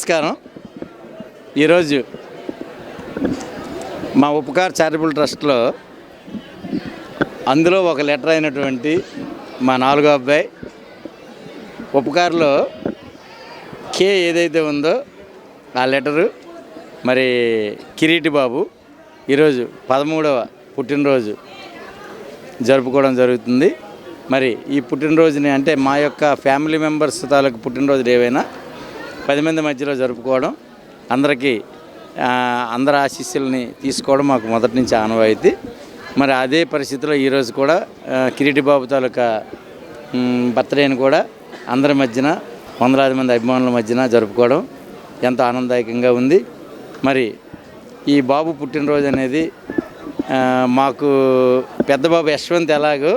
నమస్కారం. ఈరోజు మా ఉపకార్ చారిటబుల్ ట్రస్ట్లో అందులో ఒక లెటర్ అయినటువంటి మా 4వ అబ్బాయి ఉపకార్లో కే ఏదైతే ఉందో ఆ లెటరు మరి కిరీటి బాబు ఈరోజు 13వ పుట్టినరోజు జరుపుకోవడం జరుగుతుంది. మరి ఈ పుట్టినరోజుని అంటే మా యొక్క ఫ్యామిలీ మెంబర్స్ తాలూకు పుట్టినరోజులు ఏవైనా 10 మంది మధ్యలో జరుపుకోవడం, అందరికీ అందరి ఆశీస్సుల్ని తీసుకోవడం మాకు మొదటి నుంచి ఆనవాయితీ. మరి అదే పరిస్థితిలో ఈరోజు కూడా కిరీటి బాబు తాలూకా బర్త్డేని కూడా అందరి మధ్యన వందలాది మంది అభిమానుల మధ్యన జరుపుకోవడం ఎంతో ఆనందదాయకంగా ఉంది. మరి ఈ బాబు పుట్టినరోజు అనేది మాకు పెద్ద బాబు యశ్వంత్ ఎలాగో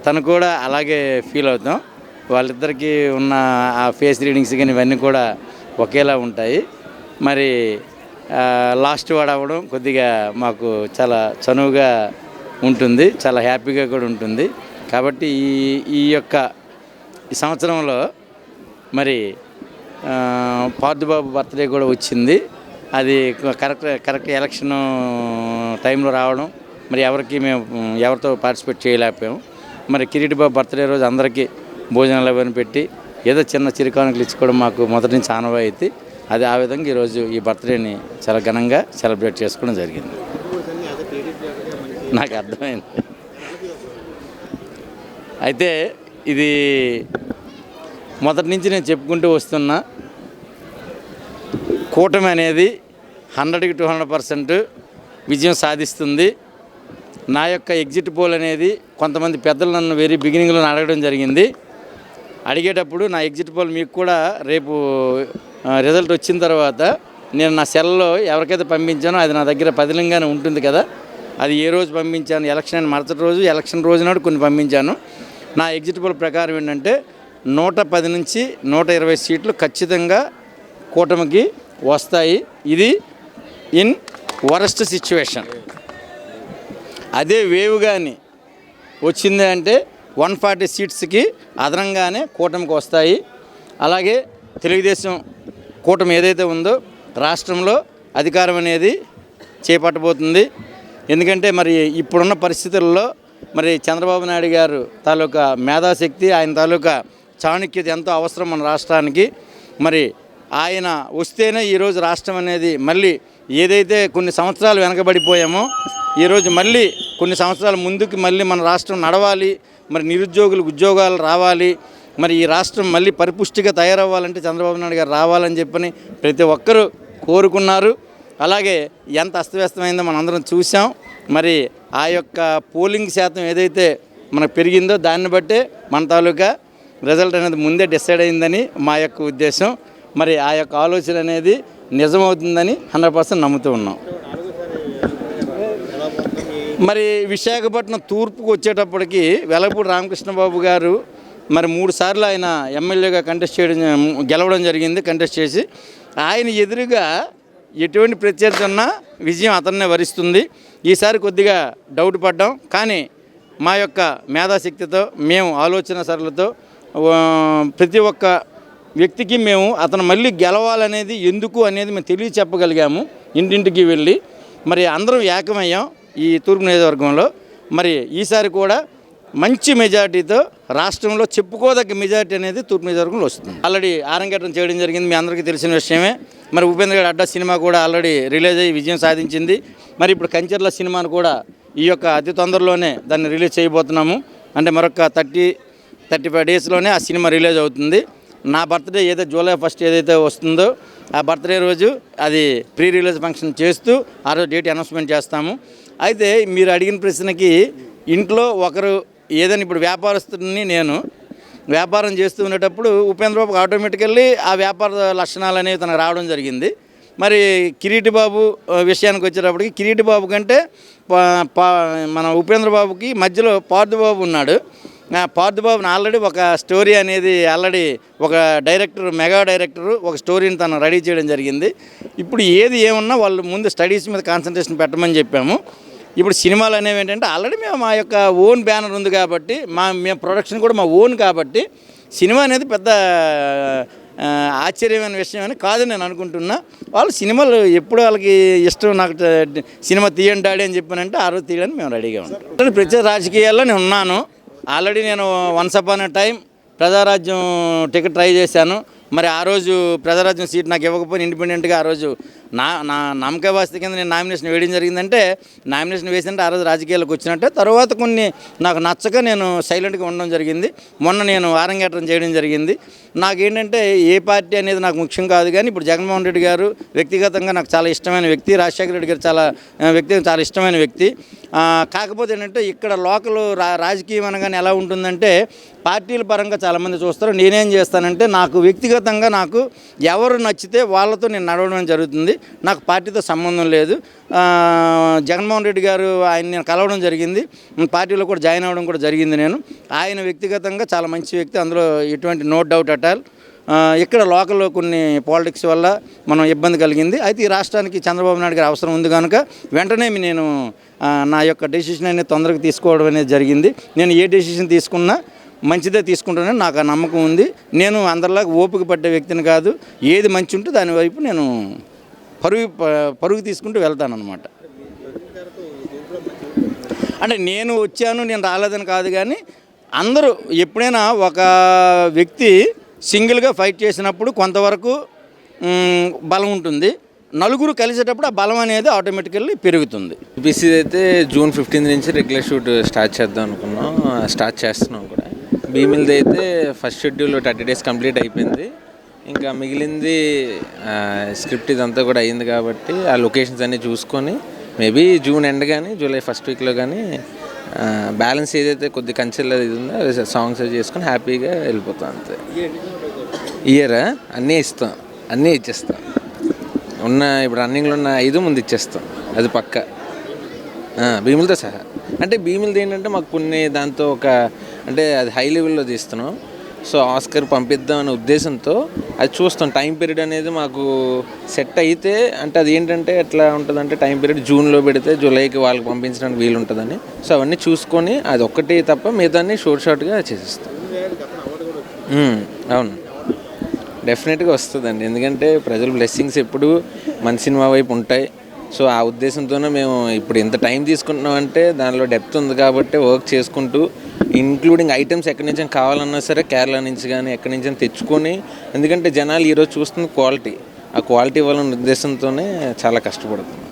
తను కూడా అలాగే ఫీల్ అవుతాం. వాళ్ళిద్దరికీ ఉన్న ఆ ఫేస్ రీడింగ్స్ కానీ ఇవన్నీ కూడా ఒకేలా ఉంటాయి. మరి లాస్ట్ వాడు అవ్వడం కొద్దిగా మాకు చాలా చనువుగా ఉంటుంది, చాలా హ్యాపీగా కూడా ఉంటుంది. కాబట్టి ఈ సంవత్సరంలో మరి పార్థబాబు బర్త్డే కూడా వచ్చింది. అది కరెక్ట్ ఎలక్షన్ టైంలో రావడం, మరి ఎవరితో పార్టిసిపేట్ చేయలేకపోయాము. మరి కిరీటి బాబు బర్త్డే రోజు అందరికీ భోజనాలు అవన్నీ పెట్టి ఏదో చిన్న చిరుకానుకలు ఇచ్చుకోవడం మాకు మొదటి నుంచి ఆనవాయితీ. అది ఆ విధంగా ఈరోజు ఈ బర్త్డేని చాలా ఘనంగా సెలబ్రేట్ చేసుకోవడం జరిగింది. నాకు అర్థమైంది. అయితే ఇది మొదటి నుంచి నేను చెప్పుకుంటూ వస్తున్నా, కూటమి అనేది 100కి 200% విజయం సాధిస్తుంది. నా యొక్క ఎగ్జిట్ పోల్ అనేది కొంతమంది పెద్దలు నన్ను వెరీ బిగినింగ్లో అడగడం జరిగింది. అడిగేటప్పుడు నా ఎగ్జిట్ పోల్ మీకు కూడా రేపు రిజల్ట్ వచ్చిన తర్వాత నేను నా సెల్లో ఎవరికైతే పంపించానో అది నా దగ్గర పదిలంగానే ఉంటుంది కదా, అది ఏ రోజు పంపించాను, ఎలక్షన్ మరుసటి రోజు, ఎలక్షన్ రోజు నాడు కొన్ని పంపించాను. నా ఎగ్జిట్ పోల్ ప్రకారం ఏంటంటే 110 నుంచి 120 సీట్లు ఖచ్చితంగా కూటమికి వస్తాయి. ఇది ఇన్ వరస్ట్ సిచ్యువేషన్. అదే వేవ్ కానీ వచ్చింది అంటే 140 సీట్స్కి అదనంగానే కూటమికి వస్తాయి. అలాగే తెలుగుదేశం కూటమి ఏదైతే ఉందో రాష్ట్రంలో అధికారం అనేది చేపట్టబోతుంది. ఎందుకంటే మరి ఇప్పుడున్న పరిస్థితుల్లో మరి చంద్రబాబు నాయుడు గారు తాలూకా మేధాశక్తి, ఆయన తాలూకా చాణక్యత ఎంతో అవసరం మన రాష్ట్రానికి. మరి ఆయన వస్తేనే ఈరోజు రాష్ట్రం అనేది మళ్ళీ ఏదైతే కొన్ని సంవత్సరాలు వెనకబడిపోయామో ఈరోజు మళ్ళీ కొన్ని సంవత్సరాల ముందుకు మళ్ళీ మన రాష్ట్రం నడవాలి. మరి నిరుద్యోగులకు ఉద్యోగాలు రావాలి. మరి ఈ రాష్ట్రం మళ్ళీ పరిపుష్టిగా తయారవ్వాలంటే చంద్రబాబు నాయుడు గారు రావాలని చెప్పని ప్రతి ఒక్కరూ కోరుకున్నారు. అలాగే ఎంత అస్తవ్యస్తమైందో మనందరం చూసాం. మరి ఆ యొక్క పోలింగ్ శాతం ఏదైతే మనకు పెరిగిందో దాన్ని బట్టే మన తాలూకా రిజల్ట్ అనేది ముందే డిసైడ్ అయిందని మా యొక్క ఉద్దేశం. మరి ఆ యొక్క ఆలోచన అనేది నిజమవుతుందని 100% నమ్ముతూ ఉన్నాం. మరి విశాఖపట్నం తూర్పుకు వచ్చేటప్పటికి వెలగపూడి రామకృష్ణబాబు గారు మరి 3 సార్లు ఆయన ఎమ్మెల్యేగా గెలవడం జరిగింది. కంటెస్ట్ చేసి ఆయన ఎదురుగా ఎటువంటి ప్రత్యర్థి ఉన్నా విజయం అతన్నే వరిస్తుంది. ఈసారి కొద్దిగా డౌట్ పడ్డాం, కానీ మా యొక్క మేధాశక్తితో మేము ఆలోచన సరళతో ప్రతి ఒక్క వ్యక్తికి మేము అతను మళ్ళీ గెలవాలనేది ఎందుకు అనేది మేము తెలియచెప్పగలిగాము. ఇంటింటికి వెళ్ళి మరి అందరం ఏకమయ్యాం ఈ తూర్పు నియోజకవర్గంలో. మరి ఈసారి కూడా మంచి మెజార్టీతో రాష్ట్రంలో చెప్పుకోదగ్గ మెజార్టీ అనేది తూర్పు నియోజకవర్గంలో వస్తుంది. ఆల్రెడీ ఆరంగేటం చేయడం జరిగింది, మీ అందరికీ తెలిసిన విషయమే. మరి ఉపేంద్ర గారి అడ్డా సినిమా కూడా ఆల్రెడీ రిలీజ్ అయ్యి విజయం సాధించింది. మరి ఇప్పుడు కంచర్ల సినిమాను కూడా ఈ యొక్క అతి తొందరలోనే దాన్ని రిలీజ్ చేయబోతున్నాము. అంటే మరొక 30-35 డేస్లోనే ఆ సినిమా రిలీజ్ అవుతుంది. నా బర్త్డే ఏదైతే జూలై 1 ఏదైతే వస్తుందో ఆ బర్త్డే రోజు అది ప్రీ రిలీజ్ ఫంక్షన్ చేస్తూ ఆ రోజు డేట్ అనౌన్స్మెంట్ చేస్తాము. అయితే మీరు అడిగిన ప్రశ్నకి ఇంట్లో ఒకరు ఏదైనా ఇప్పుడు వ్యాపారస్తుడిని నేను వ్యాపారం చేస్తూ ఉండేటప్పుడు ఉపేంద్ర బాబుకి ఆటోమేటికల్లీ ఆ వ్యాపార లక్షణాలు అనేవి తనకు రావడం జరిగింది. మరి కిరీటి బాబు విషయానికి వచ్చేటప్పటికి కిరీటి బాబు కంటే మన ఉపేంద్ర బాబుకి మధ్యలో పార్థబాబు ఉన్నాడు. పార్థబాబుని ఆల్రెడీ ఒక స్టోరీ అనేది ఒక డైరెక్టర్, మెగా డైరెక్టర్ ఒక స్టోరీని తను రెడీ చేయడం జరిగింది. ఇప్పుడు ఏమున్నా వాళ్ళు ముందు స్టడీస్ మీద కాన్సన్ట్రేషన్ పెట్టమని చెప్పాము. ఇప్పుడు సినిమాలు అనేవి ఏంటంటే ఆల్రెడీ మేము మా యొక్క ఓన్ బ్యానర్ ఉంది కాబట్టి మేము ప్రొడక్షన్ కూడా మా ఓన్ కాబట్టి సినిమా అనేది పెద్ద ఆశ్చర్యమైన విషయం అని కాదు నేను అనుకుంటున్నా. వాళ్ళు సినిమాలు ఎప్పుడు వాళ్ళకి ఇష్టం, నాకు సినిమా తీయండి డాడీ అని చెప్పానంటే ఆ రోజు తీయడానికి మేము రెడీగా ఉంటాం. ప్రత్యేక రాజకీయాల్లో నేను ఉన్నాను. ఆల్రెడీ నేను once upon a time Prajarajyam ticket try చేశాను. మరి ఆ రోజు ప్రజారాజ్యం సీట్ నాకు ఇవ్వకపోయినా ఇండిపెండెంట్గా ఆ రోజు నా నమ్మక వాస్తవ కింద నేను నామినేషన్ వేయడం జరిగిందంటే, నామినేషన్ వేసింటే ఆ రోజు రాజకీయాలకు వచ్చినట్టే. తర్వాత కొన్ని నాకు నచ్చక నేను సైలెంట్గా ఉండడం జరిగింది. మొన్న నేను ఆరంగేట్రం చేయడం జరిగింది. నాకేంటంటే ఏ పార్టీ అనేది నాకు ముఖ్యం కాదు, కానీ ఇప్పుడు జగన్మోహన్ రెడ్డి గారు వ్యక్తిగతంగా నాకు చాలా ఇష్టమైన వ్యక్తి, రాజశేఖర రెడ్డి గారు చాలా ఇష్టమైన వ్యక్తి. కాకపోతే ఏంటంటే ఇక్కడ లోకల్ రాజకీయం అనగానే ఎలా ఉంటుందంటే పార్టీల పరంగా చాలామంది చూస్తారు. నేనేం చేస్తానంటే నాకు వ్యక్తిగతంగా నాకు ఎవరు నచ్చితే వాళ్ళతో నేను నడవడం జరుగుతుంది. నాకు పార్టీతో సంబంధం లేదు. జగన్మోహన్ రెడ్డి గారు ఆయన నేను కలవడం జరిగింది, పార్టీలో కూడా జాయిన్ అవ్వడం కూడా జరిగింది. ఆయన వ్యక్తిగతంగా చాలా మంచి వ్యక్తి, అందులో ఎటువంటి నో డౌట్ అట్ ఆల్. ఇక్కడ లోకల్లో కొన్ని పాలిటిక్స్ వల్ల మనం ఇబ్బంది కలిగింది. అయితే ఈ రాష్ట్రానికి చంద్రబాబు నాయుడు గారి అవసరం ఉంది కనుక వెంటనే నేను నా యొక్క డెసిషన్ అనేది తొందరగా తీసుకోవడం అనేది జరిగింది. నేను ఏ డెసిషన్ తీసుకున్నా మంచిదే తీసుకుంటానని నాకు ఆ నమ్మకం ఉంది. నేను అందరిలాగా ఓపిక పట్టే వ్యక్తిని కాదు. ఏది మంచి ఉంటే దాని వైపు నేను పరుగు తీసుకుంటూ వెళ్తానన్నమాట. అంటే నేను వచ్చాను నేను రాలేదని కాదు, కానీ అందరూ ఎప్పుడైనా ఒక వ్యక్తి సింగిల్గా ఫైట్ చేసినప్పుడు కొంతవరకు బలం ఉంటుంది. నలుగురు కలిసేటప్పుడు ఆ బలం అనేది ఆటోమేటికల్లీ పెరుగుతుంది. బీసీ అయితే జూన్ 15 నుంచి రెగ్యులర్ షూట్ స్టార్ట్ చేద్దాం అనుకున్నాం, స్టార్ట్ చేస్తున్నాం కూడా. భీమిల్ది అయితే ఫస్ట్ షెడ్యూల్ 30 days కంప్లీట్ అయిపోయింది. ఇంకా మిగిలింది స్క్రిప్ట్ ఇదంతా కూడా అయింది కాబట్టి ఆ లొకేషన్స్ అన్నీ చూసుకొని మేబీ జూన్ ఎండ్ కానీ జూలై ఫస్ట్ వీక్లో కానీ బ్యాలెన్స్ ఏదైతే కొద్ది కంచెల్లో ఇది ఉందో సాంగ్స్ చేసుకొని హ్యాపీగా వెళ్ళిపోతాం అంతే. ఇయర్ అన్నీ ఇస్తాం, అన్నీ ఇచ్చేస్తాం. ఇప్పుడు రన్నింగ్లో ఉన్న 5 ముందు ఇచ్చేస్తాం, అది పక్క భీములతో సహా. అంటే భీములది ఏంటంటే మాకు కొన్ని దాంతో అంటే అది హై లెవెల్లో తీస్తున్నాం. సో ఆస్కర్ పంపిద్దాం అనే ఉద్దేశంతో అది చూస్తాం. టైం పీరియడ్ అనేది మాకు సెట్ అయితే, అంటే అది ఏంటంటే ఎట్లా ఉంటుందంటే టైం పీరియడ్ జూన్లో పెడితే జూలైకి వాళ్ళకి పంపించడానికి వీలు ఉంటుందని. సో అవన్నీ చూసుకొని అది ఒక్కటి తప్ప మిగతాన్ని షార్ట్గా చేసేస్తాం. అవును, డెఫినెట్గా వస్తుందండి. ఎందుకంటే ప్రజల బ్లెస్సింగ్స్ ఎప్పుడు మన సినిమా వైపు ఉంటాయి. సో ఆ ఉద్దేశంతోనే మేము ఇప్పుడు ఇంత టైం తీసుకుంటున్నాం అంటే దానిలో డెప్త్ ఉంది కాబట్టి వర్క్ చేసుకుంటూ, ఇంక్లూడింగ్ ఐటమ్స్ ఎక్కడి నుంచి కావాలన్నా సరే కేరళ నుంచి కానీ ఎక్కడి నుంచి తెచ్చుకొని, ఎందుకంటే జనాలు ఈరోజు చూస్తున్న క్వాలిటీ, ఆ క్వాలిటీ ఇవ్వాలన్న ఉద్దేశంతోనే చాలా కష్టపడుతుంది.